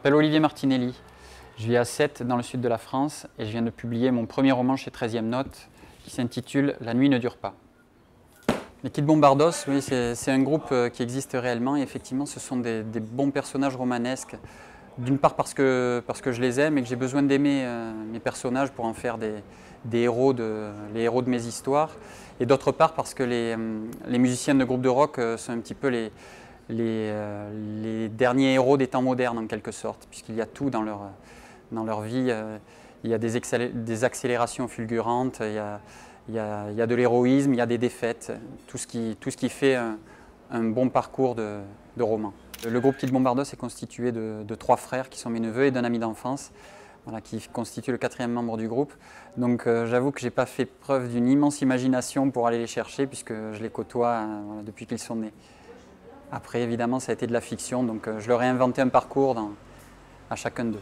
m'appelle Olivier Martinelli, je vis à Sète dans le sud de la France et je viens de publier mon premier roman chez 13e Note qui s'intitule « La nuit ne dure pas ». Les Kid Bombardos, oui, c'est un groupe qui existe réellement et effectivement ce sont des bons personnages romanesques. D'une part parce que je les aime et que j'ai besoin d'aimer mes personnages pour en faire les héros de mes histoires. Et d'autre part parce que les musiciens de groupes de rock sont un petit peu les derniers héros des temps modernes en quelque sorte, puisqu'il y a tout dans leur vie. Il y a des accélérations fulgurantes, il y a de l'héroïsme, il y a des défaites, tout ce qui fait un bon parcours de roman. Le groupe Kid Bombardos est constitué de 3 frères qui sont mes neveux et d'un ami d'enfance, voilà, qui constitue le 4e membre du groupe. Donc j'avoue que je n'ai pas fait preuve d'une immense imagination pour aller les chercher puisque je les côtoie voilà, depuis qu'ils sont nés. Après évidemment ça a été de la fiction, donc je leur ai inventé un parcours à chacun d'eux.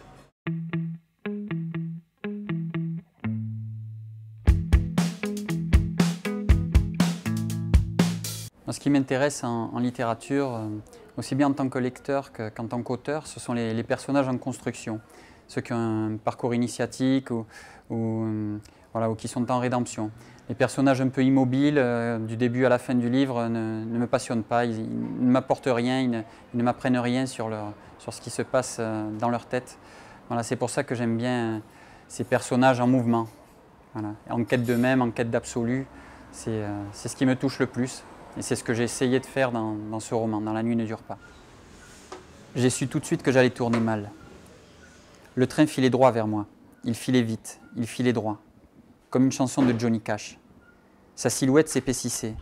Ce qui m'intéresse en littérature, aussi bien en tant que lecteur qu'en tant qu'auteur, ce sont les personnages en construction. Ceux qui ont un parcours initiatique ou qui sont en rédemption. Les personnages un peu immobiles, du début à la fin du livre, ne me passionnent pas, ils ne m'apportent rien, ils ne m'apprennent rien sur ce qui se passe dans leur tête. Voilà, c'est pour ça que j'aime bien ces personnages en mouvement, voilà, en quête d'eux-mêmes, en quête d'absolu. C'est ce qui me touche le plus. Et c'est ce que j'ai essayé de faire dans ce roman, dans La nuit ne dure pas. J'ai su tout de suite que j'allais tourner mal. Le train filait droit vers moi. Il filait vite, il filait droit. Comme une chanson de Johnny Cash. Sa silhouette s'épaississait.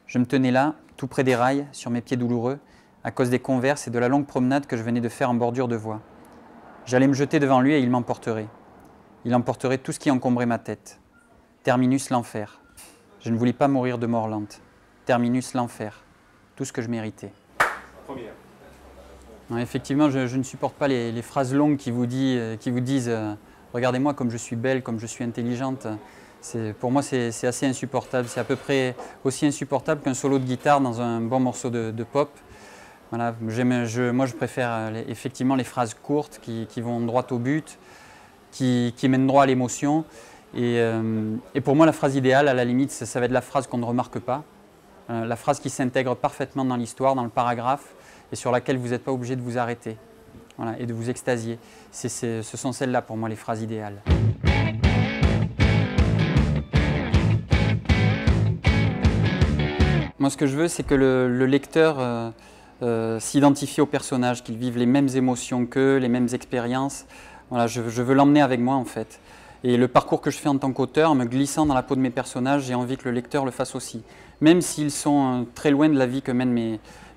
Je me tenais là, tout près des rails, sur mes pieds douloureux, à cause des converses et de la longue promenade que je venais de faire en bordure de voie. J'allais me jeter devant lui et il m'emporterait. Il emporterait tout ce qui encombrait ma tête. Terminus l'enfer. Je ne voulais pas mourir de mort lente. Terminus l'enfer, tout ce que je méritais. Non, effectivement, je ne supporte pas les phrases longues qui vous disent regardez-moi comme je suis belle, comme je suis intelligente. Pour moi, c'est assez insupportable. C'est à peu près aussi insupportable qu'un solo de guitare dans un bon morceau de pop. Voilà, moi, je préfère effectivement les phrases courtes qui vont droit au but, qui mènent droit à l'émotion. Et pour moi, la phrase idéale, à la limite, ça va être la phrase qu'on ne remarque pas. La phrase qui s'intègre parfaitement dans l'histoire, dans le paragraphe, et sur laquelle vous n'êtes pas obligé de vous arrêter, voilà, et de vous extasier. Ce sont celles-là pour moi les phrases idéales. Moi ce que je veux c'est que le lecteur s'identifie aux personnages, qu'il vive les mêmes émotions qu'eux, les mêmes expériences. Voilà, je veux l'emmener avec moi en fait. Et le parcours que je fais en tant qu'auteur, en me glissant dans la peau de mes personnages, j'ai envie que le lecteur le fasse aussi. Même s'ils sont très loin de la vie que mènent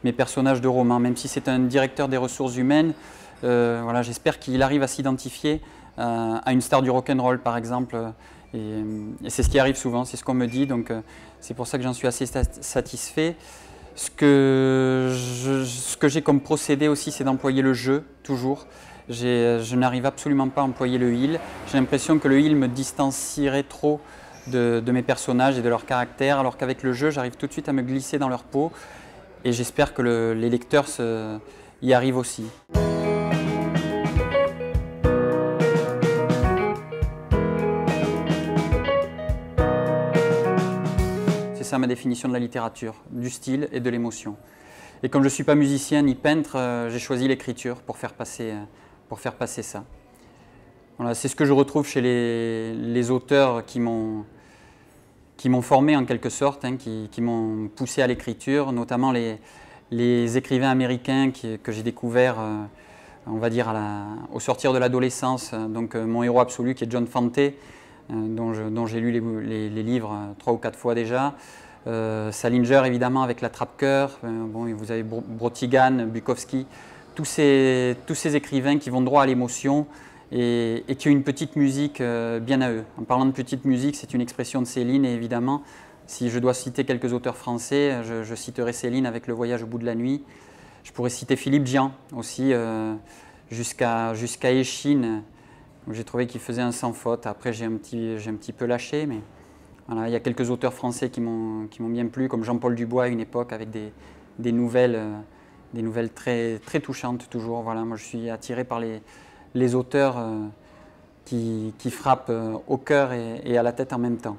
mes personnages de roman, même si c'est un directeur des ressources humaines, voilà, j'espère qu'il arrive à s'identifier à une star du rock'n'roll par exemple. Et c'est ce qui arrive souvent, c'est ce qu'on me dit, donc c'est pour ça que j'en suis assez satisfait. Ce que j'ai comme procédé aussi, c'est d'employer le jeu, toujours. Je n'arrive absolument pas à employer le il. J'ai l'impression que le il me distancierait trop de mes personnages et de leur caractère, alors qu'avec le jeu, j'arrive tout de suite à me glisser dans leur peau. Et j'espère que les lecteurs y arrivent aussi. C'est ça ma définition de la littérature, du style et de l'émotion. Et comme je ne suis pas musicien ni peintre, j'ai choisi l'écriture pour faire passer ça. Voilà, c'est ce que je retrouve chez les auteurs qui m'ont formé en quelque sorte, hein, qui m'ont poussé à l'écriture, notamment les écrivains américains que j'ai découverts, on va dire, au sortir de l'adolescence. Donc mon héros absolu qui est John Fante, dont j'ai lu les livres 3 ou 4 fois déjà. Salinger évidemment avec La Trappe-Cœur, bon, vous avez Brotigan, Bukowski, tous ces écrivains qui vont droit à l'émotion et qui ont une petite musique bien à eux. En parlant de petite musique, c'est une expression de Céline et évidemment, si je dois citer quelques auteurs français, je citerai Céline avec Le Voyage au bout de la nuit. Je pourrais citer Philippe Dian aussi, jusqu'à Échine, où j'ai trouvé qu'il faisait un sans faute. Après j'ai un petit peu lâché, mais voilà, il y a quelques auteurs français qui m'ont bien plu, comme Jean-Paul Dubois à une époque avec des nouvelles des nouvelles très, très touchantes toujours. Voilà, moi je suis attiré par les auteurs qui frappent au cœur et à la tête en même temps.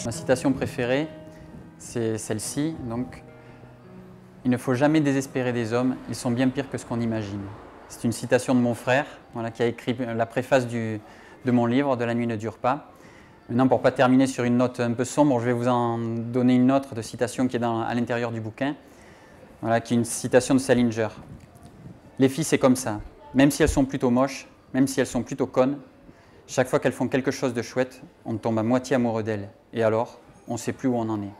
Ma citation préférée, c'est celle-ci. Donc, il ne faut jamais désespérer des hommes, ils sont bien pires que ce qu'on imagine. C'est une citation de mon frère, voilà, qui a écrit la préface de mon livre, De la nuit ne dure pas. Maintenant, pour ne pas terminer sur une note un peu sombre, je vais vous en donner une autre de citation qui est à l'intérieur du bouquin, voilà, qui est une citation de Salinger. Les filles, c'est comme ça. Même si elles sont plutôt moches, même si elles sont plutôt connes, chaque fois qu'elles font quelque chose de chouette, on tombe à moitié amoureux d'elles. Et alors, on ne sait plus où on en est.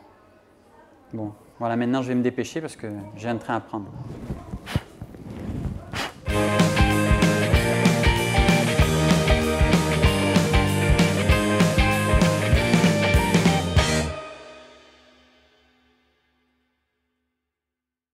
Bon, voilà, maintenant je vais me dépêcher parce que j'ai un train à prendre.